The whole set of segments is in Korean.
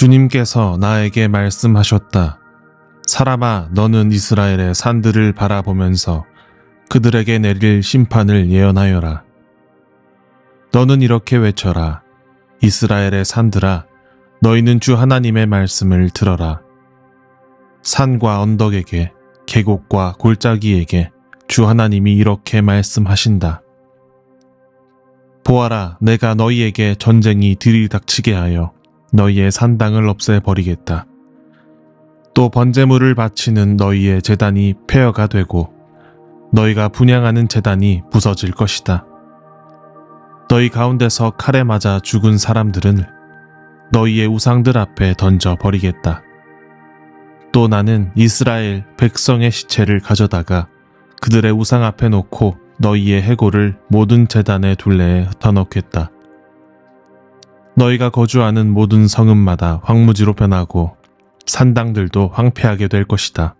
주님께서 나에게 말씀하셨다. 사람아, 너는 이스라엘의 산들을 바라보면서 그들에게 내릴 심판을 예언하여라. 너는 이렇게 외쳐라. 이스라엘의 산들아, 너희는 주 하나님의 말씀을 들어라. 산과 언덕에게, 계곡과 골짜기에게 주 하나님이 이렇게 말씀하신다. 보아라, 내가 너희에게 전쟁이 들이닥치게 하여 너희의 산당을 없애버리겠다. 또 번제물을 바치는 너희의 제단이 폐허가 되고 너희가 분향하는 제단이 부서질 것이다. 너희 가운데서 칼에 맞아 죽은 사람들은 너희의 우상들 앞에 던져버리겠다. 또 나는 이스라엘 백성의 시체를 가져다가 그들의 우상 앞에 놓고 너희의 해골을 모든 제단의 둘레에 흩어놓겠다. 너희가 거주하는 모든 성읍마다 황무지로 변하고 산당들도 황폐하게 될 것이다.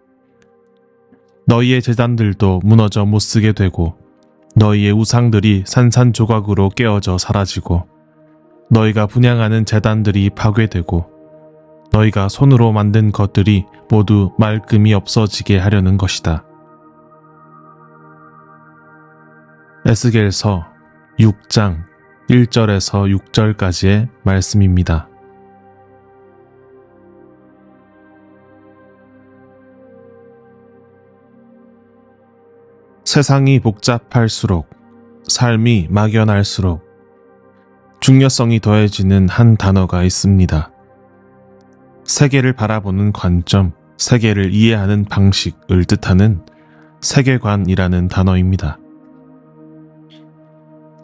너희의 제단들도 무너져 못쓰게 되고 너희의 우상들이 산산조각으로 깨어져 사라지고 너희가 분향하는 제단들이 파괴되고 너희가 손으로 만든 것들이 모두 말끔히 없어지게 하려는 것이다. 에스겔서 6장 1절에서 6절까지의 말씀입니다. 세상이 복잡할수록, 삶이 막연할수록 중요성이 더해지는 한 단어가 있습니다. 세계를 바라보는 관점, 세계를 이해하는 방식을 뜻하는 세계관이라는 단어입니다.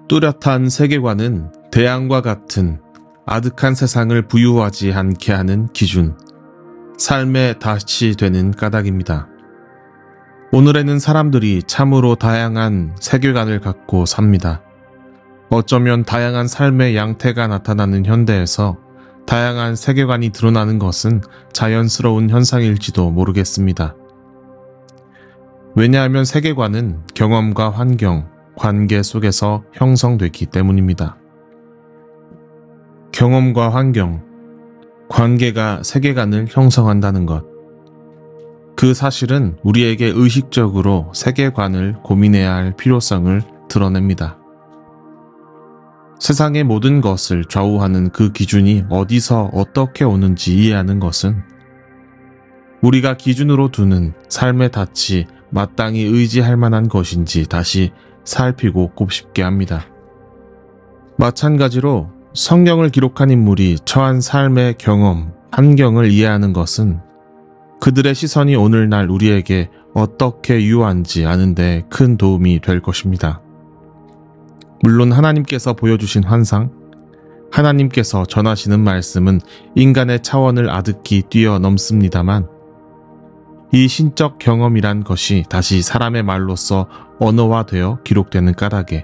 뚜렷한 세계관은 대양과 같은 아득한 세상을 부유하지 않게 하는 기준, 삶의 닻이 되는 까닭입니다. 오늘에는 사람들이 참으로 다양한 세계관을 갖고 삽니다. 어쩌면 다양한 삶의 양태가 나타나는 현대에서 다양한 세계관이 드러나는 것은 자연스러운 현상일지도 모르겠습니다. 왜냐하면 세계관은 경험과 환경, 관계 속에서 형성되기 때문입니다. 경험과 환경, 관계가 세계관을 형성한다는 것. 그 사실은 우리에게 의식적으로 세계관을 고민해야 할 필요성을 드러냅니다. 세상의 모든 것을 좌우하는 그 기준이 어디서 어떻게 오는지 이해하는 것은 우리가 기준으로 두는 삶의 닻이 마땅히 의지할 만한 것인지 다시 살피고 곱씹게 합니다. 마찬가지로 성경을 기록한 인물이 처한 삶의 경험, 환경을 이해하는 것은 그들의 시선이 오늘날 우리에게 어떻게 유효한지 아는 데 큰 도움이 될 것입니다. 물론 하나님께서 보여주신 환상, 하나님께서 전하시는 말씀은 인간의 차원을 아득히 뛰어넘습니다만 이 신적 경험이란 것이 다시 사람의 말로서 언어화되어 기록되는 까닭에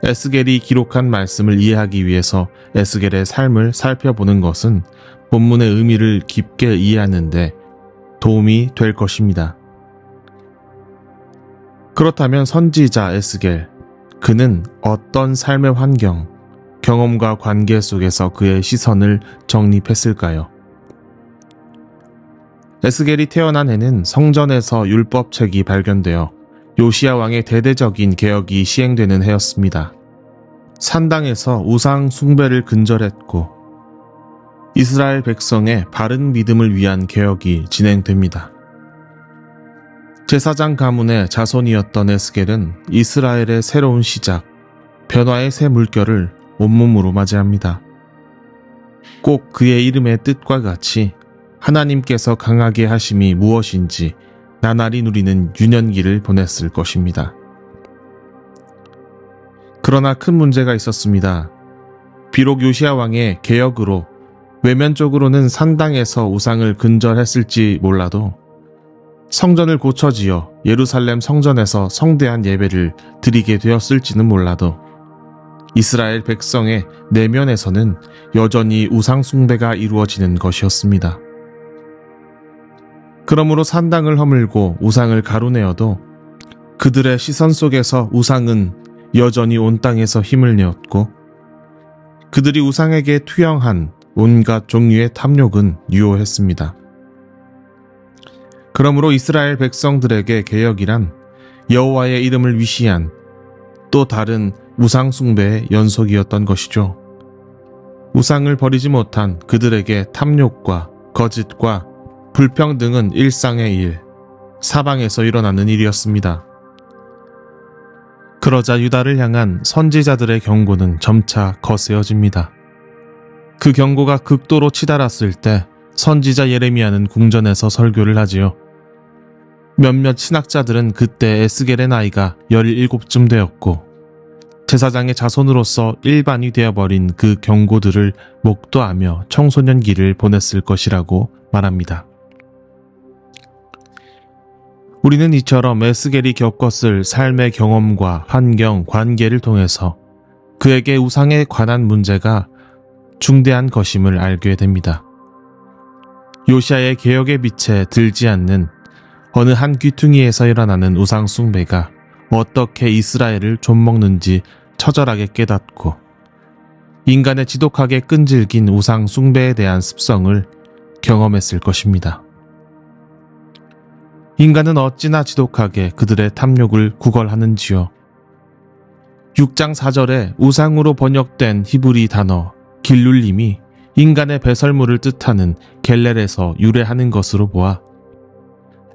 에스겔이 기록한 말씀을 이해하기 위해서 에스겔의 삶을 살펴보는 것은 본문의 의미를 깊게 이해하는 데 도움이 될 것입니다. 그렇다면 선지자 에스겔, 그는 어떤 삶의 환경, 경험과 관계 속에서 그의 시선을 정립했을까요? 에스겔이 태어난 해는 성전에서 율법책이 발견되어 요시야 왕의 대대적인 개혁이 시행되는 해였습니다. 산당에서 우상 숭배를 근절했고 이스라엘 백성의 바른 믿음을 위한 개혁이 진행됩니다. 제사장 가문의 자손이었던 에스겔은 이스라엘의 새로운 시작, 변화의 새 물결을 온몸으로 맞이합니다. 꼭 그의 이름의 뜻과 같이 하나님께서 강하게 하심이 무엇인지 나날이 누리는 유년기를 보냈을 것입니다. 그러나 큰 문제가 있었습니다. 비록 요시야 왕의 개혁으로 외면적으로는 산당에서 우상을 근절했을지 몰라도 성전을 고쳐지어 예루살렘 성전에서 성대한 예배를 드리게 되었을지는 몰라도 이스라엘 백성의 내면에서는 여전히 우상 숭배가 이루어지는 것이었습니다. 그러므로 산당을 허물고 우상을 가루내어도 그들의 시선 속에서 우상은 여전히 온 땅에서 힘을 내었고 그들이 우상에게 투영한 온갖 종류의 탐욕은 유효했습니다. 그러므로 이스라엘 백성들에게 개혁이란 여호와의 이름을 위시한 또 다른 우상 숭배의 연속이었던 것이죠. 우상을 버리지 못한 그들에게 탐욕과 거짓과 불평등은 일상의 일, 사방에서 일어나는 일이었습니다. 그러자 유다를 향한 선지자들의 경고는 점차 거세어집니다. 그 경고가 극도로 치달았을 때 선지자 예레미야는 궁전에서 설교를 하지요. 몇몇 신학자들은 그때 에스겔의 나이가 17쯤 되었고 제사장의 자손으로서 일반이 되어버린 그 경고들을 목도하며 청소년기를 보냈을 것이라고 말합니다. 우리는 이처럼 에스겔이 겪었을 삶의 경험과 환경, 관계를 통해서 그에게 우상에 관한 문제가 중대한 것임을 알게 됩니다. 요시야의 개혁의 빛에 들지 않는 어느 한 귀퉁이에서 일어나는 우상 숭배가 어떻게 이스라엘을 좀먹는지 처절하게 깨닫고 인간의 지독하게 끈질긴 우상 숭배에 대한 습성을 경험했을 것입니다. 인간은 어찌나 지독하게 그들의 탐욕을 구걸하는지요. 6장 4절에 우상으로 번역된 히브리 단어 길룰림이 인간의 배설물을 뜻하는 겔렐에서 유래하는 것으로 보아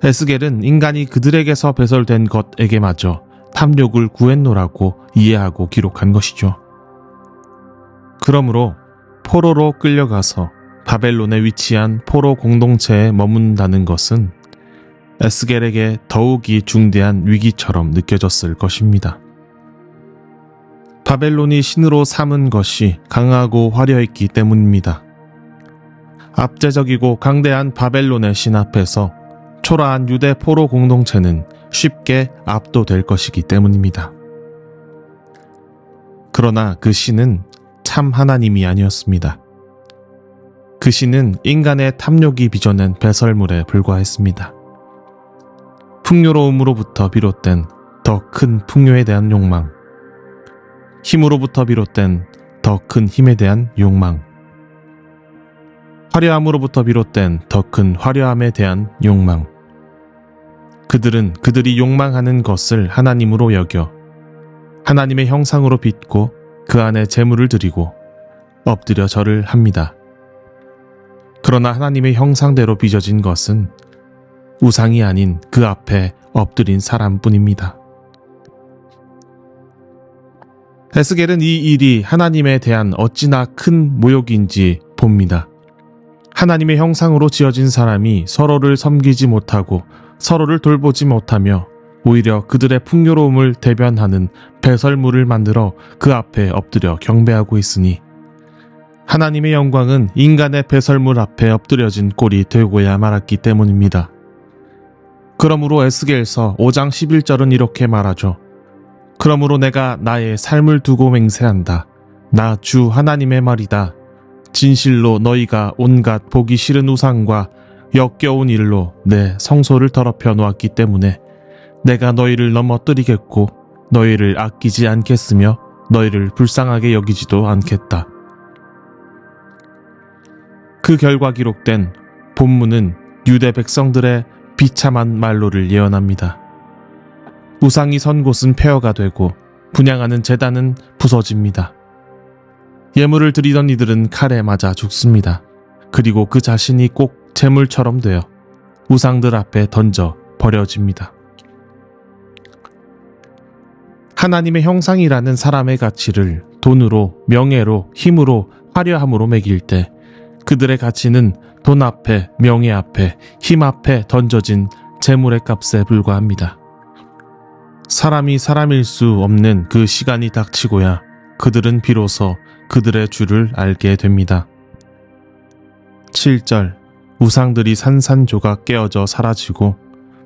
에스겔은 인간이 그들에게서 배설된 것에게마저 탐욕을 구했노라고 이해하고 기록한 것이죠. 그러므로 포로로 끌려가서 바벨론에 위치한 포로 공동체에 머문다는 것은 에스겔에게 더욱이 중대한 위기처럼 느껴졌을 것입니다. 바벨론이 신으로 삼은 것이 강하고 화려했기 때문입니다. 압제적이고 강대한 바벨론의 신 앞에서 초라한 유대 포로 공동체는 쉽게 압도될 것이기 때문입니다. 그러나 그 신은 참 하나님이 아니었습니다. 그 신은 인간의 탐욕이 빚어낸 배설물에 불과했습니다. 풍요로움으로부터 비롯된 더 큰 풍요에 대한 욕망, 힘으로부터 비롯된 더 큰 힘에 대한 욕망, 화려함으로부터 비롯된 더 큰 화려함에 대한 욕망. 그들은 그들이 욕망하는 것을 하나님으로 여겨 하나님의 형상으로 빚고 그 안에 제물을 드리고 엎드려 절을 합니다. 그러나 하나님의 형상대로 빚어진 것은 우상이 아닌 그 앞에 엎드린 사람뿐입니다. 에스겔은 이 일이 하나님에 대한 어찌나 큰 모욕인지 봅니다. 하나님의 형상으로 지어진 사람이 서로를 섬기지 못하고 서로를 돌보지 못하며 오히려 그들의 풍요로움을 대변하는 배설물을 만들어 그 앞에 엎드려 경배하고 있으니 하나님의 영광은 인간의 배설물 앞에 엎드려진 꼴이 되고야 말았기 때문입니다. 그러므로 에스겔서 5장 11절은 이렇게 말하죠. 그러므로 내가 나의 삶을 두고 맹세한다. 나 주 하나님의 말이다. 진실로 너희가 온갖 보기 싫은 우상과 역겨운 일로 내 성소를 더럽혀 놓았기 때문에 내가 너희를 넘어뜨리겠고 너희를 아끼지 않겠으며 너희를 불쌍하게 여기지도 않겠다. 그 결과 기록된 본문은 유대 백성들의 비참한 말로를 예언합니다. 우상이 선 곳은 폐허가 되고 분향하는 제단은 부서집니다. 예물을 드리던 이들은 칼에 맞아 죽습니다. 그리고 그 자신이 꼭 재물처럼 되어 우상들 앞에 던져 버려집니다. 하나님의 형상이라는 사람의 가치를 돈으로, 명예로, 힘으로, 화려함으로 매길 때 그들의 가치는 돈 앞에, 명예 앞에, 힘 앞에 던져진 재물의 값에 불과합니다. 사람이 사람일 수 없는 그 시간이 닥치고야 그들은 비로소 그들의 주를 알게 됩니다. 7절 우상들이 산산조각 깨어져 사라지고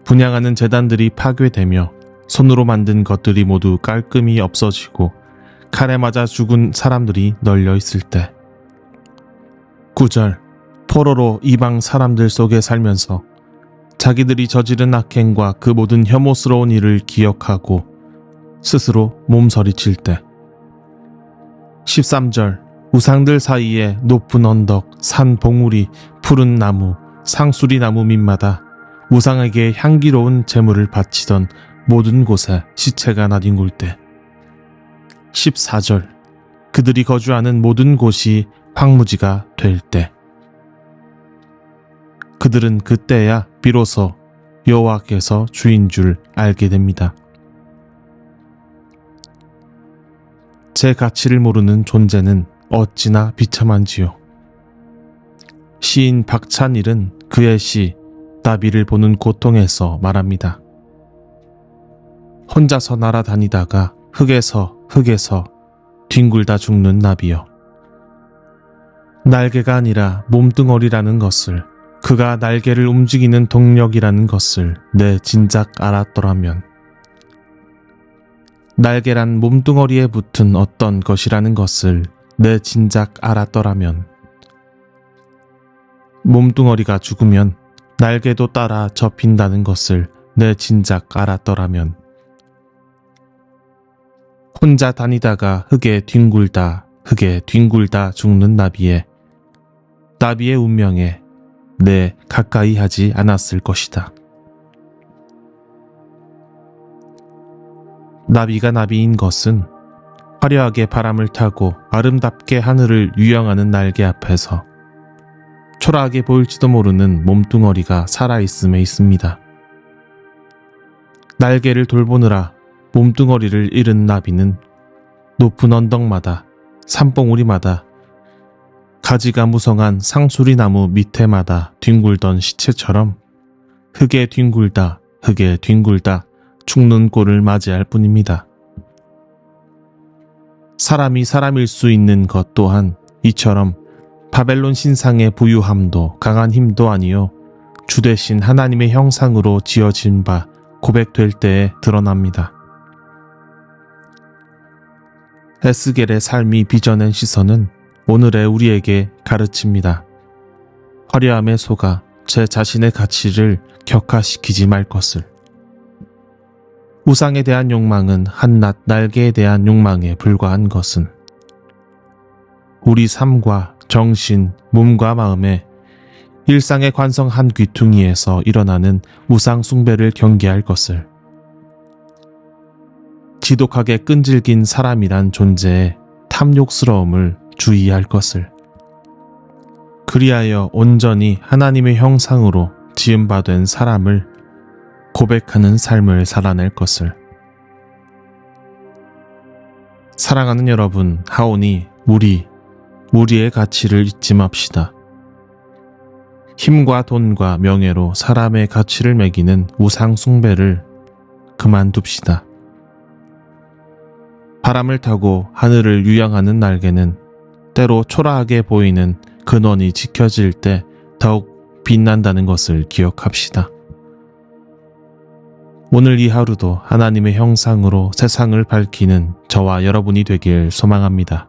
분향하는 제단들이 파괴되며 손으로 만든 것들이 모두 깔끔히 없어지고 칼에 맞아 죽은 사람들이 널려 있을 때 9절 포로로 이방 사람들 속에 살면서 자기들이 저지른 악행과 그 모든 혐오스러운 일을 기억하고 스스로 몸서리칠 때 13절 우상들 사이에 높은 언덕, 산 봉우리, 푸른 나무, 상수리 나무 밑마다 우상에게 향기로운 제물을 바치던 모든 곳에 시체가 나뒹굴 때 14절 그들이 거주하는 모든 곳이 황무지가 될 때 그들은 그때야 비로소 여호와께서 주인 줄 알게 됩니다. 제 가치를 모르는 존재는 어찌나 비참한지요. 시인 박찬일은 그의 시 나비를 보는 고통에서 말합니다. 혼자서 날아다니다가 흙에서 뒹굴다 죽는 나비여. 날개가 아니라 몸뚱어리라는 것을, 그가 날개를 움직이는 동력이라는 것을 내 진작 알았더라면, 날개란 몸뚱어리에 붙은 어떤 것이라는 것을 내 진작 알았더라면, 몸뚱어리가 죽으면 날개도 따라 접힌다는 것을 내 진작 알았더라면, 혼자 다니다가 흙에 뒹굴다 죽는 나비의 운명에 내 가까이 하지 않았을 것이다. 나비가 나비인 것은 화려하게 바람을 타고 아름답게 하늘을 유영하는 날개 앞에서 초라하게 보일지도 모르는 몸뚱어리가 살아있음에 있습니다. 날개를 돌보느라 몸뚱어리를 잃은 나비는 높은 언덕마다, 산봉우리마다, 가지가 무성한 상수리 나무 밑에마다 뒹굴던 시체처럼 흙에 뒹굴다 죽는 꼴을 맞이할 뿐입니다. 사람이 사람일 수 있는 것 또한 이처럼 바벨론 신상의 부유함도 강한 힘도 아니요 주 대신 하나님의 형상으로 지어진 바 고백될 때에 드러납니다. 에스겔의 삶이 빚어낸 시선은 오늘의 우리에게 가르칩니다. 화려함에 속아 제 자신의 가치를 격하시키지 말 것을. 우상에 대한 욕망은 한낱 날개에 대한 욕망에 불과한 것은 우리 삶과 정신, 몸과 마음에 일상의 관성 한 귀퉁이에서 일어나는 우상 숭배를 경계할 것을. 지독하게 끈질긴 사람이란 존재의 탐욕스러움을 주의할 것을. 그리하여 온전히 하나님의 형상으로 지음바 된 사람을 고백하는 삶을 살아낼 것을. 사랑하는 여러분, 하오니 우리의 가치를 잊지 맙시다. 힘과 돈과 명예로 사람의 가치를 매기는 우상 숭배를 그만둡시다. 바람을 타고 하늘을 유영하는 날개는 때로 초라하게 보이는 근원이 지켜질 때 더욱 빛난다는 것을 기억합시다. 오늘 이 하루도 하나님의 형상으로 세상을 밝히는 저와 여러분이 되길 소망합니다.